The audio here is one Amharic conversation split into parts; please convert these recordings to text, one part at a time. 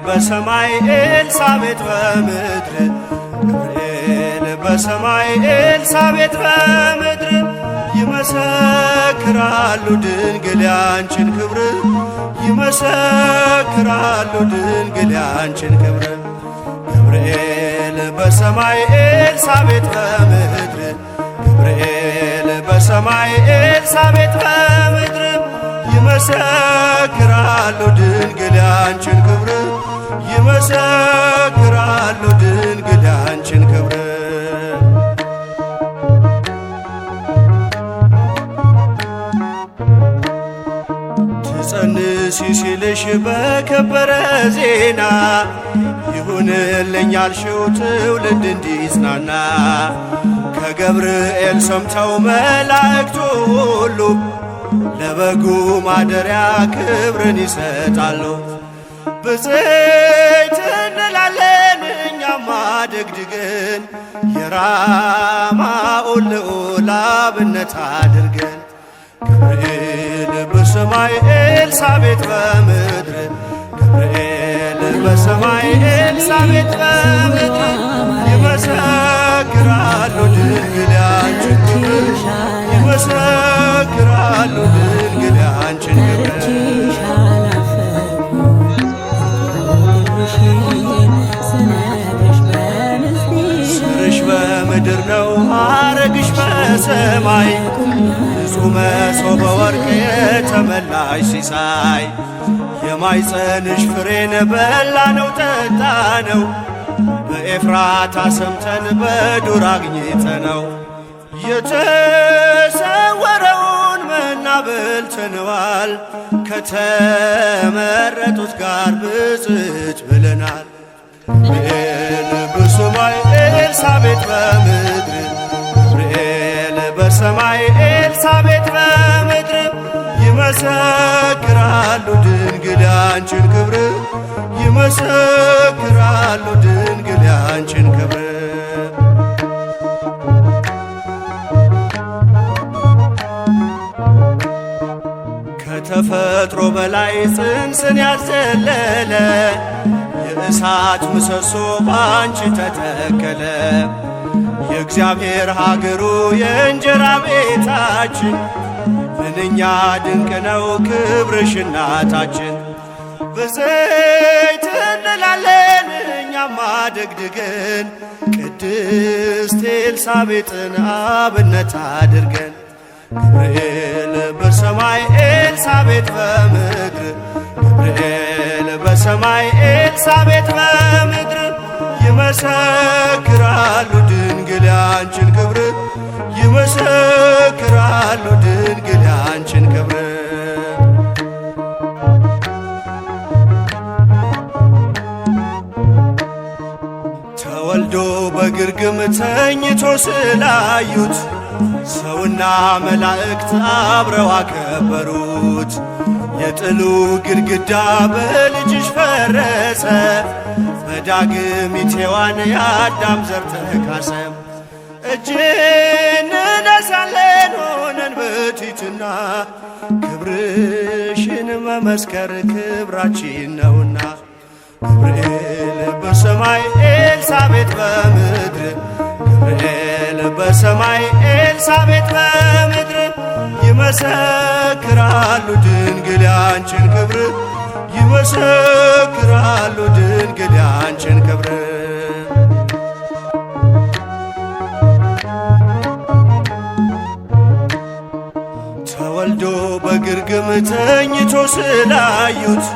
በሰማይ ኤልሳቤጥ በምድር ገብርኤል በሰማይ ኤልሳቤጥ በምድር ይመሰክራሉ ድንግል ያንቺን ክብር ይመሰክራሉ ድንግል ያንቺን ክብር ገብርኤል በሰማይ ኤልሳቤጥ በምድር ገብርኤል በሰማይ ኤልሳቤጥ በምድር ይመሰክራሉ ድንግል ያንቺን ክብር ይመሰክራሉ ድንግል ያንቺን ክብር ትጸንሲ ሲልሽ በከበረ ዜና ይሁንልኝ ያልሽው ትውልድ እንዲጽናና ከገብርኤል ሰምተው መላእክቱ ሁሉ ለበጉ ማደሪያ ክብርን ይሰጣሉ። ብፅዕት እንላለን እኛማ ደግድገን የራማውን ልዑል አብነት አድርገን ገብርኤል በሰማይ ኤልሳቤጥ በምድር ገብርኤል በሰማይ ኤልሳቤጥ በምድር ይመሰክራሉ ድንግል ያንቺን ክብር ይመሰክራሉ ድንግል ያንቺን ክብር ስርሽ በምድር ነው ሐረግሽ በሰማይ ንጹሕ መሶበ ወርቅ የተመላሽ ሲሳይ የማኅፀንሽ ፍሬን በላነው ጠጣነው በኤፍራታ ሰምተን በዱር አግኝተነው የተሰወረውን መና በልተነዋል ከተመረጡት ጋር ብፅዕት ብለናል። ገብርኤል በሰማይ ኤልሳቤጥ በምድር ገብርኤል በሰማይ ኤልሳቤጥ በምድር ይመሰክራሉ ድንግል ያንቺን ክብር ይመሰክራሉ ድንግል ያንቺን ክብር ከተፈጥሮ በላይ ጽንስን ያዘለለ የእሳት ምሰሶ ባንቺ ተተከለ የእግዚአብሔር ሀገሩ የእንጀራ ቤታችን ምንኛ ድንቅ ነው ክብርሽ እናታችን ብፅዕት እንላለን እኛማ ደግድገን ቅድስት ኤልሳቤጥን አብነት አድርገን ገብርኤል በሰማይ ኤልሳቤጥ በምድር ገብርኤል በሰማይ ኤልሳቤጥ በምድር ይመሰክራሉ ድንግል ያንቺን ክብር ይመሰክራሉ ድንግል ያንቺን ክብር ተወልዶ በግርግም ተኝቶ ስላዩት ሰውና መላእክት አብረው አከበሩት የጥሉ ግድግዳ በልጅሽ ፈረሰ በዳግሚት ሔዋን የአዳም ዘር ተካሰ እጅ እንነሳለን ሆነን በትሕትና ክብርሽን መመስከር ክብራችን ነውና ገብርኤል በሰማይ ኤልሳቤጥ በምድር ገብርኤል በሰማይ ኤልሳቤጥ በምድር ይመሰክራሉ ድንግል ያንቺን ክብር ይመሰክራሉ ድንግል ያንቺን ክብር ተወልዶ በግርግም ተኝቶ ስላዩት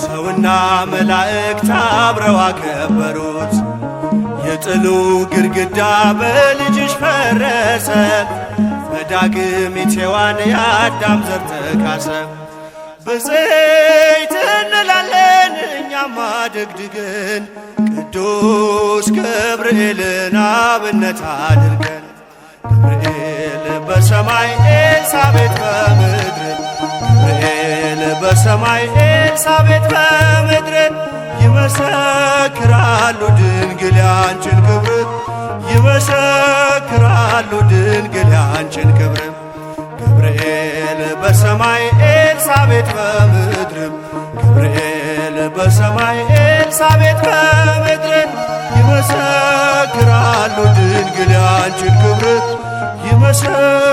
ሰውና መላእክት አብረው አከበሩት የጥሉ ግድግዳ በልጅሽ ፈረሰ በዳግሚት ሔዋን የአዳም ዘር ተካሰ ብፅዕት እንላለን እኛማ ደግድገን ቅዱስ ገብርኤልን አብነት አድርገን ገብርኤል በሰማይ ኤልሳቤጥ በምድር ገብርኤል በሰማይ ኤልሳቤጥ በምድር ይመሰክራሉ ድንግል ያንቺን ክብር ይመሰክራሉ ድንግል ያንቺን ክብር ገብርኤል በሰማይ ኤልሳቤጥ በምድር ገብርኤል በሰማይ ኤልሳቤጥ በምድር ይመሰክራሉ ድንግል ያንቺን ክብር ይመሰክራሉ